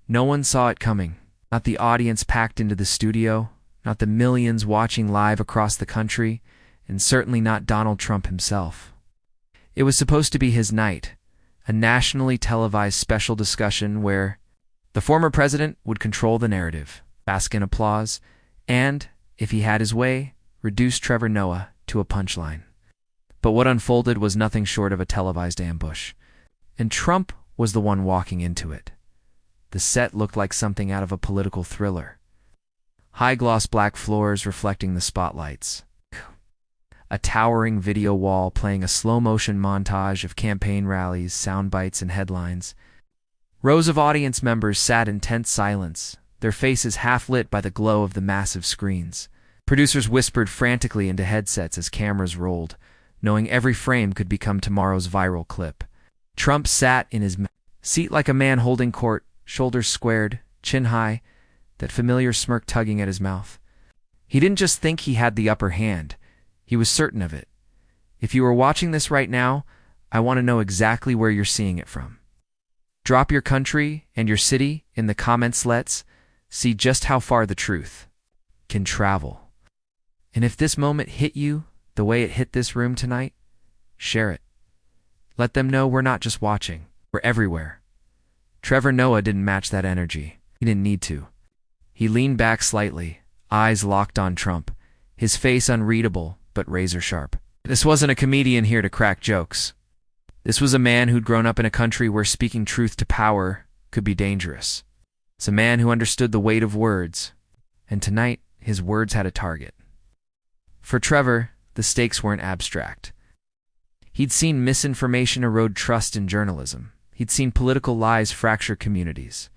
No one saw it coming. Not the audience packed into the studio, not the millions watching live across the country, and certainly not Donald Trump himself. It was supposed to be his night, a nationally televised special discussion where the former president would control the narrative, bask in applause, and, if he had his way, reduce Trevor Noah to a punchline. But what unfolded was nothing short of a televised ambush, and Trump was the one walking into it. The set looked like something out of a political thriller. High-gloss black floors reflecting the spotlights. A towering video wall playing a slow-motion montage of campaign rallies, sound bites, and headlines. Rows of audience members sat in tense silence, their faces half-lit by the glow of the massive screens. Producers whispered frantically into headsets as cameras rolled, knowing every frame could become tomorrow's viral clip. Trump sat in his seat like a man holding court, shoulders squared, chin high, that familiar smirk tugging at his mouth. He didn't just think he had the upper hand. He was certain of it. If you are watching this right now, I want to know exactly where you're seeing it from. Drop your country and your city in the comments. Let's see just how far the truth can travel. And if this moment hit you the way it hit this room tonight, share it. Let them know we're not just watching, we're everywhere. Trevor Noah didn't match that energy. He didn't need to. He leaned back slightly, eyes locked on Trump, his face unreadable but razor sharp. This wasn't a comedian here to crack jokes. This was a man who'd grown up in a country where speaking truth to power could be dangerous. It's a man who understood the weight of words, and tonight his words had a target. For Trevor, the stakes weren't abstract. He'd seen misinformation erode trust in journalism. He'd seen political lies fracture communities.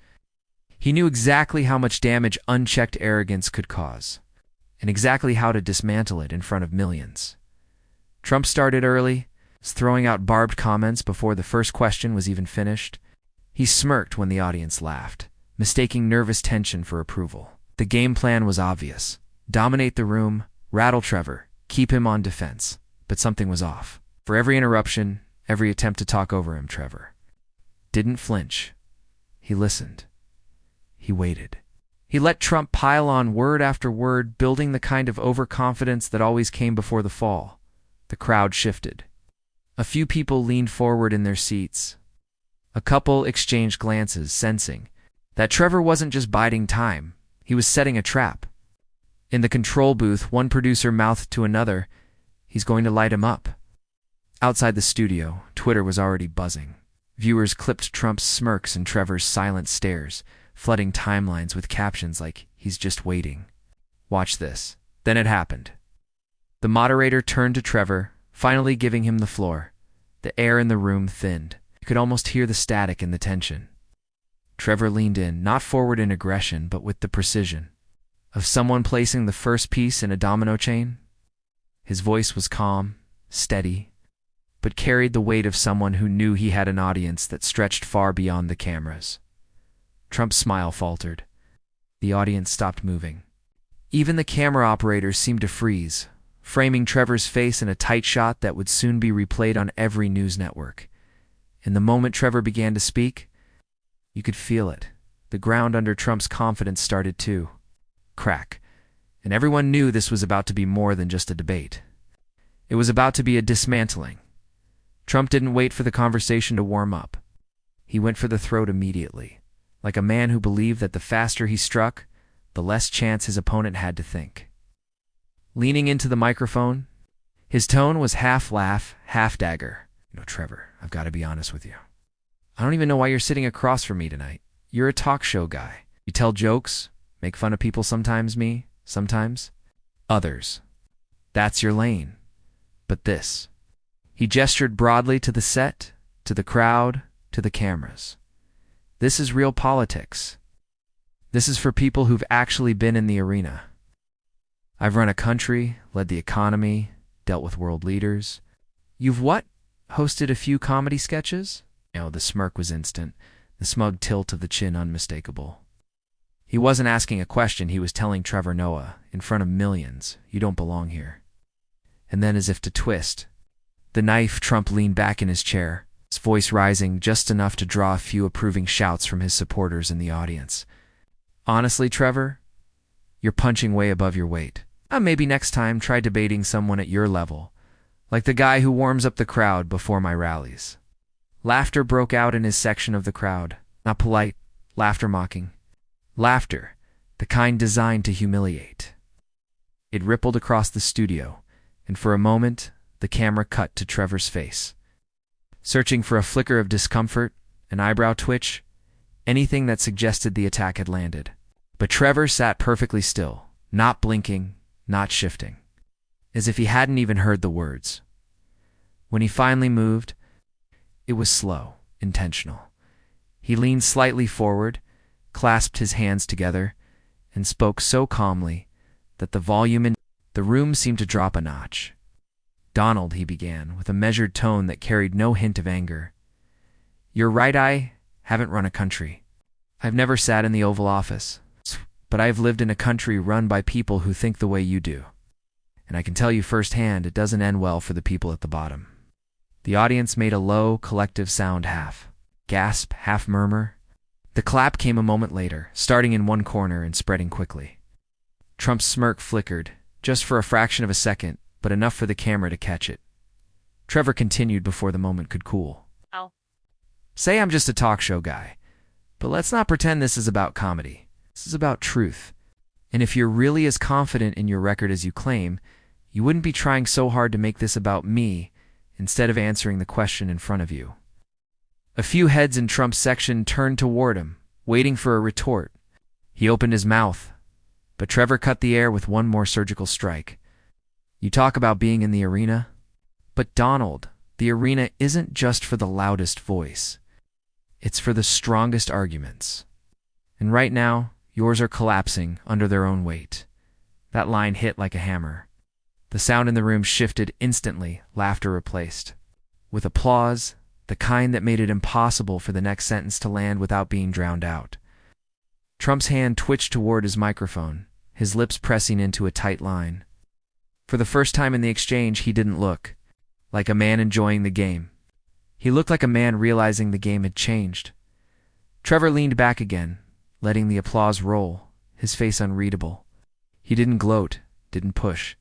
He knew exactly how much damage unchecked arrogance could cause, and exactly how to dismantle it in front of millions. Trump started early, throwing out barbed comments before the first question was even finished. He smirked when the audience laughed, mistaking nervous tension for approval. The game plan was obvious. Dominate the room, rattle Trevor, keep him on defense. But something was off. For every interruption, every attempt to talk over him, Trevor didn't flinch. He listened. He waited. He let Trump pile on word after word, building the kind of overconfidence that always came before the fall. The crowd shifted. A few people leaned forward in their seats. A couple exchanged glances, sensing that Trevor wasn't just biding time, he was setting a trap. In the control booth, one producer mouthed to another, "He's going to light him up." Outside the studio, Twitter was already buzzing. Viewers clipped Trump's smirks and Trevor's silent stares, flooding timelines with captions like, "He's just waiting. Watch this." Then it happened. The moderator turned to Trevor, finally giving him the floor. The air in the room thinned. You could almost hear the static and the tension. Trevor leaned in, not forward in aggression, but with the precision of someone placing the first piece in a domino chain. His voice was calm, steady, but carried the weight of someone who knew he had an audience that stretched far beyond the cameras. Trump's smile faltered. The audience stopped moving. Even the camera operators seemed to freeze, framing Trevor's face in a tight shot that would soon be replayed on every news network. And the moment Trevor began to speak, you could feel it. The ground under Trump's confidence started to crack, and everyone knew this was about to be more than just a debate. It was about to be a dismantling. Trump didn't wait for the conversation to warm up. He went for the throat immediately, like a man who believed that the faster he struck, the less chance his opponent had to think. Leaning into the microphone, his tone was half laugh, half dagger. Trevor, I've got to be honest with you. I don't even know why you're sitting across from me tonight. You're a talk show guy. You tell jokes, make fun of people sometimes, others. That's your lane. But this. He gestured broadly to the set, to the crowd, to the cameras. This is real politics. This is for people who've actually been in the arena. I've run a country, led the economy, dealt with world leaders. You've what? Hosted a few comedy sketches? The smirk was instant, the smug tilt of the chin unmistakable. He wasn't asking a question, he was telling Trevor Noah, in front of millions, you don't belong here. And then, as if to twist the knife, Trump leaned back in his chair, his voice rising just enough to draw a few approving shouts from his supporters in the audience. Honestly, Trevor, you're punching way above your weight. Maybe next time try debating someone at your level, like the guy who warms up the crowd before my rallies. Laughter broke out in his section of the crowd. Not polite, laughter mocking. Laughter, the kind designed to humiliate. It rippled across the studio, and for a moment, the camera cut to Trevor's face. Searching for a flicker of discomfort, an eyebrow twitch, anything that suggested the attack had landed. But Trevor sat perfectly still, not blinking, not shifting, as if he hadn't even heard the words. When he finally moved, it was slow, intentional. He leaned slightly forward, clasped his hands together, and spoke so calmly that the volume in the room seemed to drop a notch. "Donald," he began, with a measured tone that carried no hint of anger. "You're right, I haven't run a country. I've never sat in the Oval Office, but I've lived in a country run by people who think the way you do. And I can tell you firsthand it doesn't end well for the people at the bottom." The audience made a low, collective sound, half gasp, half murmur. The clap came a moment later, starting in one corner and spreading quickly. Trump's smirk flickered, just for a fraction of a second, but enough for the camera to catch it. Trevor continued before the moment could cool. "Say I'm just a talk show guy, but let's not pretend this is about comedy. This is about truth. And if you're really as confident in your record as you claim, you wouldn't be trying so hard to make this about me instead of answering the question in front of you." A few heads in Trump's section turned toward him, waiting for a retort. He opened his mouth, but Trevor cut the air with one more surgical strike. "You talk about being in the arena? But Donald, the arena isn't just for the loudest voice. It's for the strongest arguments. And right now, yours are collapsing under their own weight." That line hit like a hammer. The sound in the room shifted instantly, laughter replaced. With applause, the kind that made it impossible for the next sentence to land without being drowned out. Trump's hand twitched toward his microphone, his lips pressing into a tight line. For the first time in the exchange, he didn't look like a man enjoying the game. He looked like a man realizing the game had changed. Trevor leaned back again, letting the applause roll, his face unreadable. He didn't gloat, didn't push.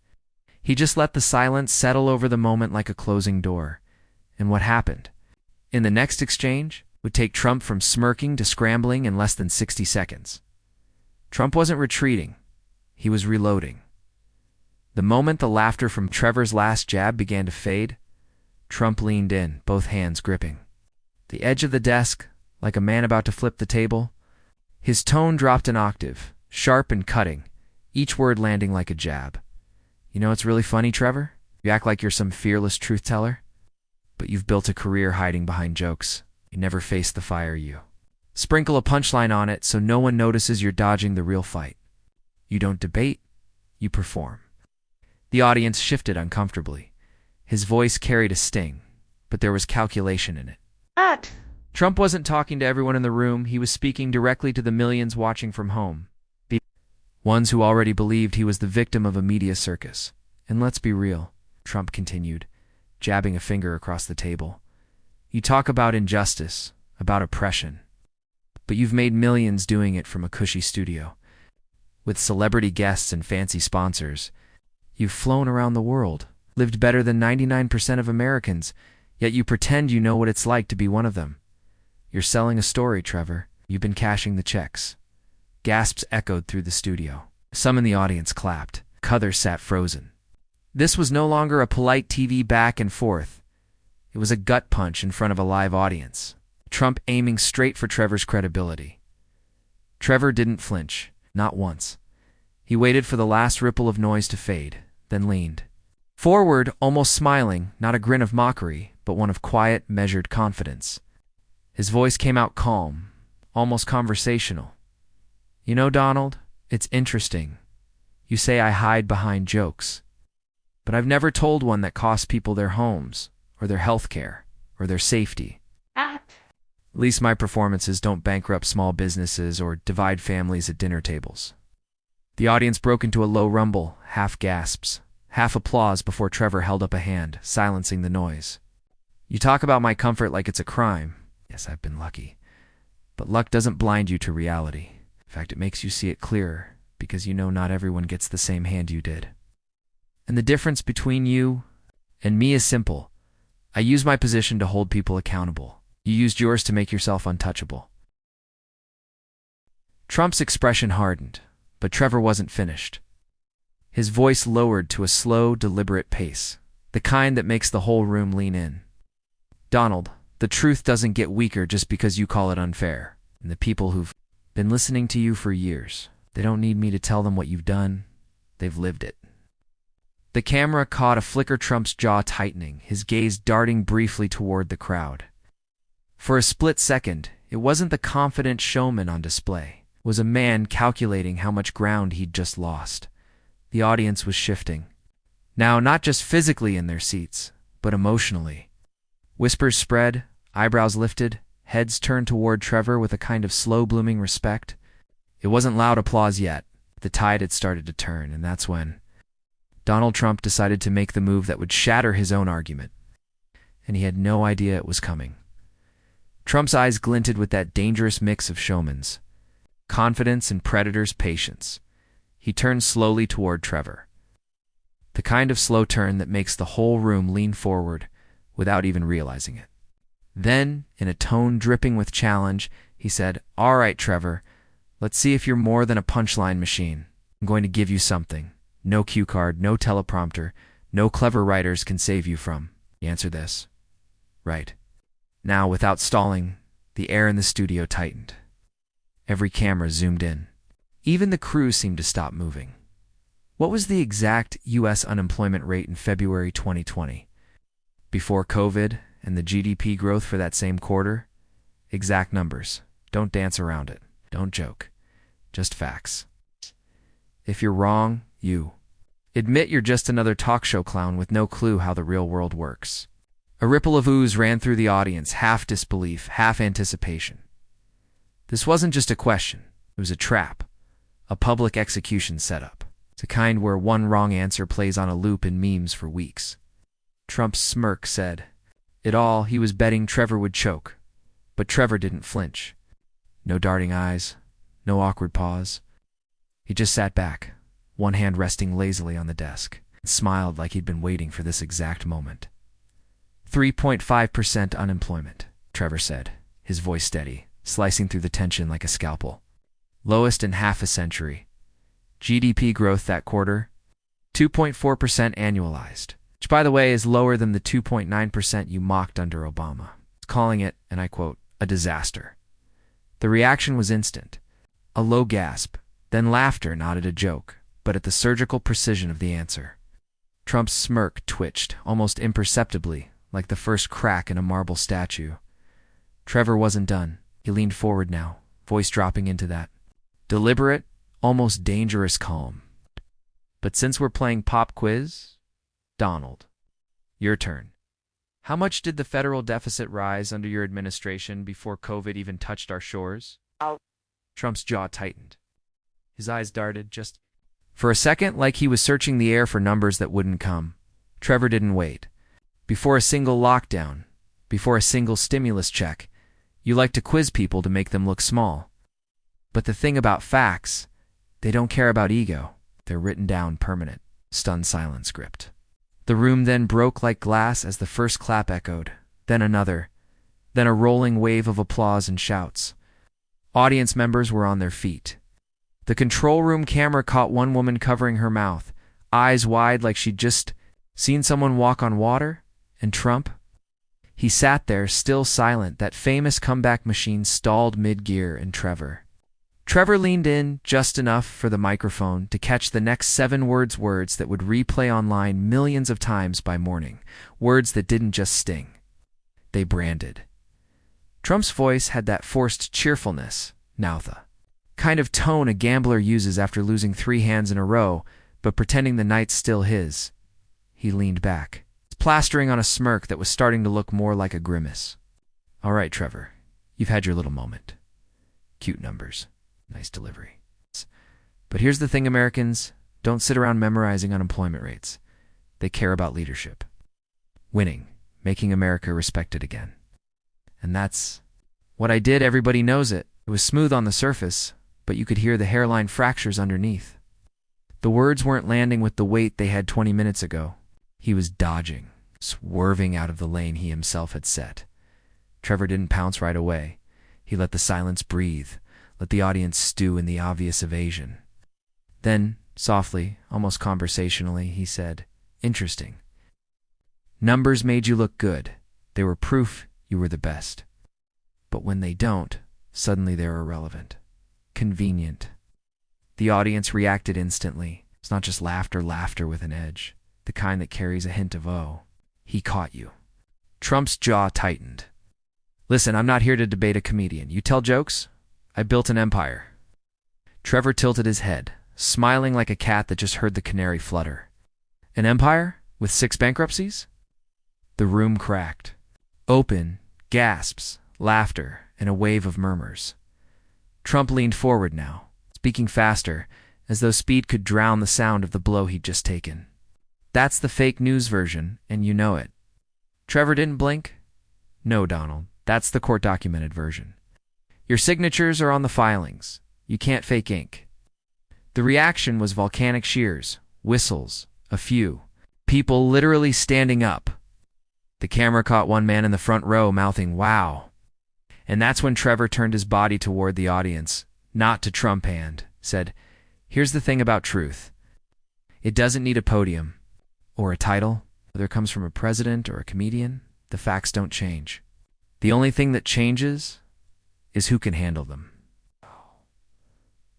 He just let the silence settle over the moment like a closing door. And what happened in the next exchange would take Trump from smirking to scrambling in less than 60 seconds. Trump wasn't retreating. He was reloading. The moment the laughter from Trevor's last jab began to fade, Trump leaned in, both hands gripping the edge of the desk like a man about to flip the table. His tone dropped an octave, sharp and cutting, each word landing like a jab. "You know what's really funny, Trevor? You act like you're some fearless truth-teller, but you've built a career hiding behind jokes. You never face the fire, you sprinkle a punchline on it so no one notices you're dodging the real fight. You don't debate, you perform." The audience shifted uncomfortably. His voice carried a sting, but there was calculation in it. Trump wasn't talking to everyone in the room. He was speaking directly to the millions watching from home, the ones who already believed he was the victim of a media circus. "And let's be real," Trump continued, jabbing a finger across the table. "You talk about injustice, about oppression, but you've made millions doing it from a cushy studio. With celebrity guests and fancy sponsors, you've flown around the world, lived better than 99% of Americans, yet you pretend you know what it's like to be one of them. You're selling a story, Trevor. You've been cashing the checks." Gasps echoed through the studio. Some in the audience clapped. Others sat frozen. This was no longer a polite TV back and forth. It was a gut punch in front of a live audience. Trump aiming straight for Trevor's credibility. Trevor didn't flinch, not once. He waited for the last ripple of noise to fade, then leaned forward, almost smiling, not a grin of mockery, but one of quiet, measured confidence. His voice came out calm, almost conversational. "You know, Donald, it's interesting. You say I hide behind jokes, but I've never told one that costs people their homes, or their health care, or their safety. At least my performances don't bankrupt small businesses or divide families at dinner tables." The audience broke into a low rumble, half gasps, half applause before Trevor held up a hand, silencing the noise. You talk about my comfort like it's a crime. Yes, I've been lucky. But luck doesn't blind you to reality. In fact, it makes you see it clearer, because you know not everyone gets the same hand you did. And the difference between you and me is simple. I use my position to hold people accountable. You used yours to make yourself untouchable. Trump's expression hardened, but Trevor wasn't finished. His voice lowered to a slow, deliberate pace, the kind that makes the whole room lean in. Donald, the truth doesn't get weaker just because you call it unfair. And the people who've been listening to you for years, they don't need me to tell them what you've done. They've lived it. The camera caught a flicker, Trump's jaw tightening, his gaze darting briefly toward the crowd. For a split second, it wasn't the confident showman on display. It was a man calculating how much ground he'd just lost. The audience was shifting. Now, not just physically in their seats, but emotionally. Whispers spread, eyebrows lifted, heads turned toward Trevor with a kind of slow-blooming respect. It wasn't loud applause yet. The tide had started to turn, and that's when Donald Trump decided to make the move that would shatter his own argument. And he had no idea it was coming. Trump's eyes glinted with that dangerous mix of showman's confidence and predator's patience. He turned slowly toward Trevor. The kind of slow turn that makes the whole room lean forward without even realizing it. Then, in a tone dripping with challenge, he said, "All right, Trevor, let's see if you're more than a punchline machine. I'm going to give you something. No cue card, no teleprompter, no clever writers can save you from. Answer this." Right. Now, without stalling, the air in the studio tightened. Every camera zoomed in. Even the crew seemed to stop moving. What was the exact U.S. unemployment rate in February 2020? Before COVID and the GDP growth for that same quarter? Exact numbers. Don't dance around it. Don't joke. Just facts. If you're wrong, you admit you're just another talk show clown with no clue how the real world works. A ripple of ooze ran through the audience, half disbelief, half anticipation. This wasn't just a question. It was a trap. A public execution setup. It's a kind where one wrong answer plays on a loop in memes for weeks. Trump's smirk said it all. He was betting Trevor would choke. But Trevor didn't flinch. No darting eyes. No awkward pause. He just sat back, one hand resting lazily on the desk, and smiled like he'd been waiting for this exact moment. 3.5% unemployment, Trevor said, his voice steady, slicing through the tension like a scalpel. Lowest in half a century. GDP growth that quarter, 2.4% annualized, which, by the way, is lower than the 2.9% you mocked under Obama, calling it, and I quote, a disaster. The reaction was instant. A low gasp, then laughter not at a joke, but at the surgical precision of the answer. Trump's smirk twitched, almost imperceptibly, like the first crack in a marble statue. Trevor wasn't done. He leaned forward now, voice dropping into that deliberate, almost dangerous calm. But since we're playing pop quiz, Donald, your turn. How much did the federal deficit rise under your administration before COVID even touched our shores? Trump's jaw tightened. His eyes darted just for a second, like he was searching the air for numbers that wouldn't come. Trevor didn't wait. Before a single lockdown, before a single stimulus check, you like to quiz people to make them look small. But the thing about facts, they don't care about ego. They're written down permanent. Stunned silence gripped. The room then broke like glass as the first clap echoed, then another, then a rolling wave of applause and shouts. Audience members were on their feet. The control room camera caught one woman covering her mouth, eyes wide like she'd just seen someone walk on water, and Trump? He sat there, still silent, that famous comeback machine stalled mid-gear, and Trevor leaned in just enough for the microphone to catch the next 7 words that would replay online millions of times by morning, words that didn't just sting. They branded. Trump's voice had that forced cheerfulness, Nautha, kind of tone a gambler uses after losing 3 hands in a row, but pretending the night's still his. He leaned back, plastering on a smirk that was starting to look more like a grimace. All right, Trevor, you've had your little moment. Cute numbers. Nice delivery. But here's the thing, Americans don't sit around memorizing unemployment rates. They care about leadership. Winning, making America respected again. And that's what I did. Everybody knows it. It was smooth on the surface, but you could hear the hairline fractures underneath. The words weren't landing with the weight they had 20 minutes ago. He was dodging, swerving out of the lane he himself had set. Trevor didn't pounce right away. He let the silence breathe, let the audience stew in the obvious evasion. Then, softly, almost conversationally, he said, "Interesting. Numbers made you look good. They were proof you were the best. But when they don't, suddenly they're irrelevant. Convenient." The audience reacted instantly. It's not just laughter with an edge, the kind that carries a hint of, "Oh, he caught you." Trump's jaw tightened. "Listen, I'm not here to debate a comedian. You tell jokes? I built an empire." Trevor tilted his head, smiling like a cat that just heard the canary flutter. "An empire? With 6 bankruptcies?" The room cracked. Open, gasps, laughter, and a wave of murmurs. Trump leaned forward now, speaking faster, as though speed could drown the sound of the blow he'd just taken. "That's the fake news version, and you know it." Trevor didn't blink. "No, Donald, that's the court-documented version. Your signatures are on the filings. You can't fake ink." The reaction was volcanic cheers, whistles, a few. People literally standing up. The camera caught one man in the front row mouthing, "Wow." And that's when Trevor turned his body toward the audience, not to Trump, and said, "Here's the thing about truth. It doesn't need a podium or a title, whether it comes from a president or a comedian. The facts don't change. The only thing that changes is who can handle them."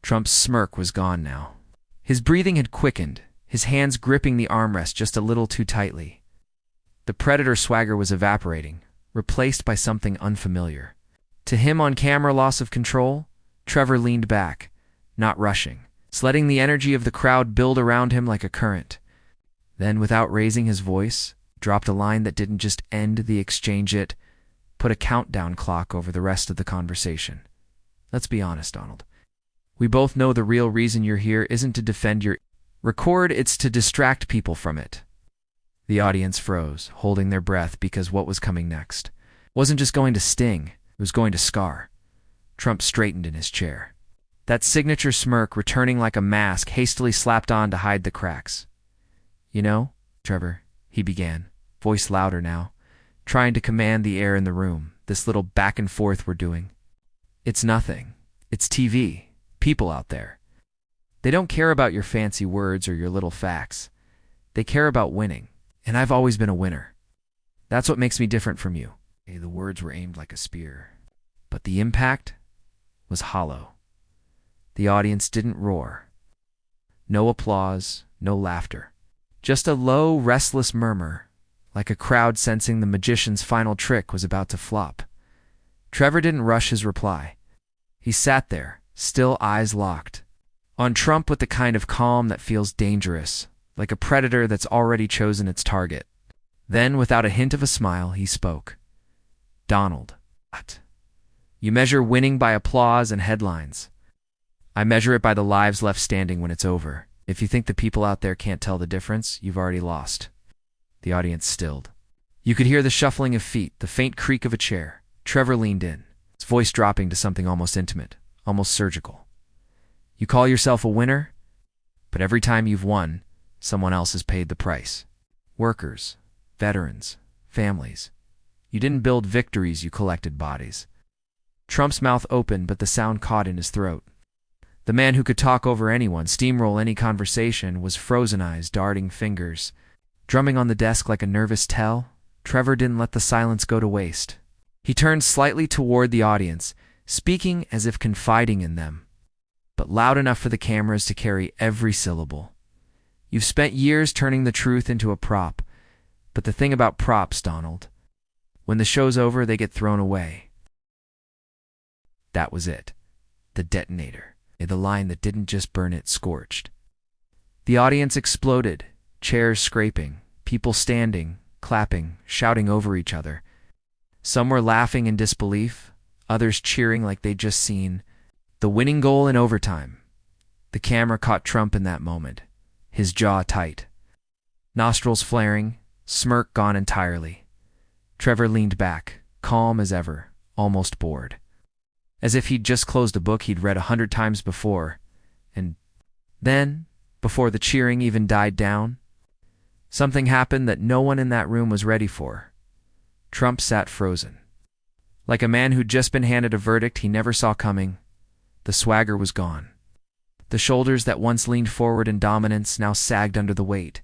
Trump's smirk was gone now. His breathing had quickened, his hands gripping the armrest just a little too tightly. The predator swagger was evaporating, replaced by something unfamiliar. To him, on camera loss of control, Trevor leaned back, not rushing, letting the energy of the crowd build around him like a current. Then, without raising his voice, dropped a line that didn't just end the exchange, it put a countdown clock over the rest of the conversation. "Let's be honest, Donald. We both know the real reason you're here isn't to defend your record, it's to distract people from it." The audience froze, holding their breath, because what was coming next wasn't just going to sting, it was going to scar. Trump straightened in his chair, that signature smirk returning like a mask hastily slapped on to hide the cracks. "You know, Trevor," he began, voice louder now, trying to command the air in the room, "this little back and forth we're doing, it's nothing. It's TV. People out there. They don't care about your fancy words or your little facts. They care about winning. And I've always been a winner. That's what makes me different from you." The words were aimed like a spear, but the impact was hollow. The audience didn't roar. No applause, no laughter. Just a low, restless murmur, like a crowd sensing the magician's final trick was about to flop. Trevor didn't rush his reply. He sat there, still eyes locked, on Trump with the kind of calm that feels dangerous, like a predator that's already chosen its target. Then, without a hint of a smile, he spoke. "Donald, you measure winning by applause and headlines. I measure it by the lives left standing when it's over. If you think the people out there can't tell the difference, you've already lost." The audience stilled. You could hear the shuffling of feet, the faint creak of a chair. Trevor leaned in, his voice dropping to something almost intimate, almost surgical. "You call yourself a winner, but every time you've won, someone else has paid the price. Workers, veterans, families. You didn't build victories, you collected bodies." Trump's mouth opened, but the sound caught in his throat. The man who could talk over anyone, steamroll any conversation, was frozen eyes, darting fingers, drumming on the desk like a nervous tell. Trevor didn't let the silence go to waste. He turned slightly toward the audience, speaking as if confiding in them, but loud enough for the cameras to carry every syllable. "You've spent years turning the truth into a prop, but the thing about props, Donald, when the show's over, they get thrown away." That was it. The detonator. The line that didn't just burn, it scorched. The audience exploded, chairs scraping, people standing, clapping, shouting over each other. Some were laughing in disbelief, others cheering like they'd just seen the winning goal in overtime. The camera caught Trump in that moment, his jaw tight, nostrils flaring, smirk gone entirely. Trevor leaned back, calm as ever, almost bored. As if he'd just closed a book he'd read 100 times before. And then, before the cheering even died down, something happened that no one in that room was ready for. Trump sat frozen. Like a man who'd just been handed a verdict he never saw coming, the swagger was gone. The shoulders that once leaned forward in dominance now sagged under the weight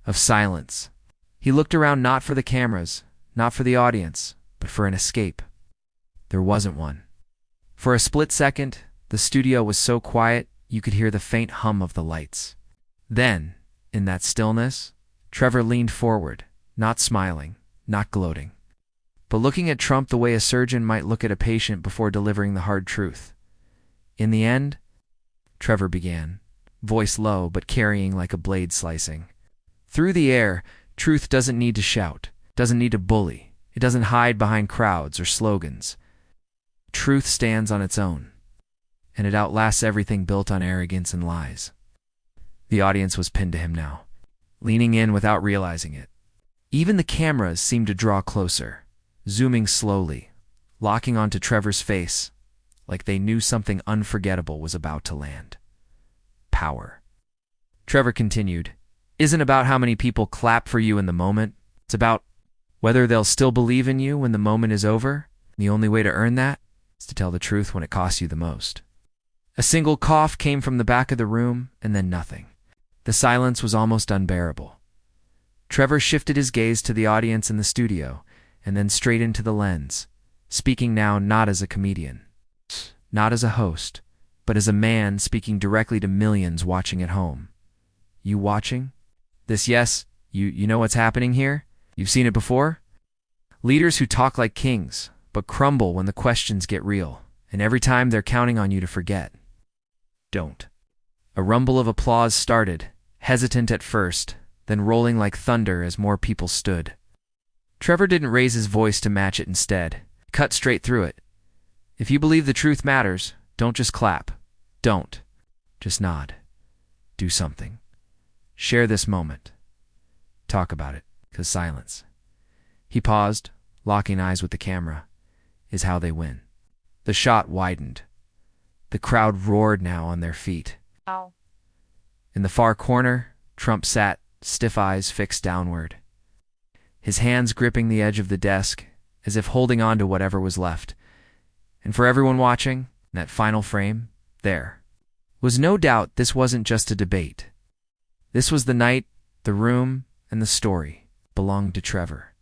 of silence. He looked around not for the cameras, not for the audience, but for an escape. There wasn't one. For a split second, the studio was so quiet you could hear the faint hum of the lights. Then, in that stillness, Trevor leaned forward, not smiling, not gloating, but looking at Trump the way a surgeon might look at a patient before delivering the hard truth. In the end, Trevor began, voice low but carrying like a blade slicing. Through the air, truth doesn't need to shout, doesn't need to bully, it doesn't hide behind crowds or slogans. Truth stands on its own, and it outlasts everything built on arrogance and lies. The audience was pinned to him now, leaning in without realizing it. Even the cameras seemed to draw closer, zooming slowly, locking onto Trevor's face, like they knew something unforgettable was about to land. Power. Trevor continued, "Isn't about how many people clap for you in the moment. It's about whether they'll still believe in you when the moment is over. The only way to earn that is to tell the truth when it costs you the most." A single cough came from the back of the room, and then nothing. The silence was almost unbearable. Trevor shifted his gaze to the audience in the studio, and then straight into the lens, speaking now not as a comedian, not as a host, but as a man speaking directly to millions watching at home. You watching? This, yes, you know what's happening here? You've seen it before? Leaders who talk like kings, but crumble when the questions get real, and every time they're counting on you to forget. Don't. A rumble of applause started, hesitant at first, then rolling like thunder as more people stood. Trevor didn't raise his voice to match it instead, cut straight through it. If you believe the truth matters, don't just clap. Don't. Just nod. Do something. Share this moment. Talk about it, 'cause silence. He paused, locking eyes with the camera, is how they win. The shot widened. The crowd roared now on their feet. Ow. In the far corner, Trump sat, stiff eyes fixed downward, his hands gripping the edge of the desk, as if holding on to whatever was left. And for everyone watching, in that final frame, there was no doubt this wasn't just a debate. This was the night, the room, and the story belonged to Trevor.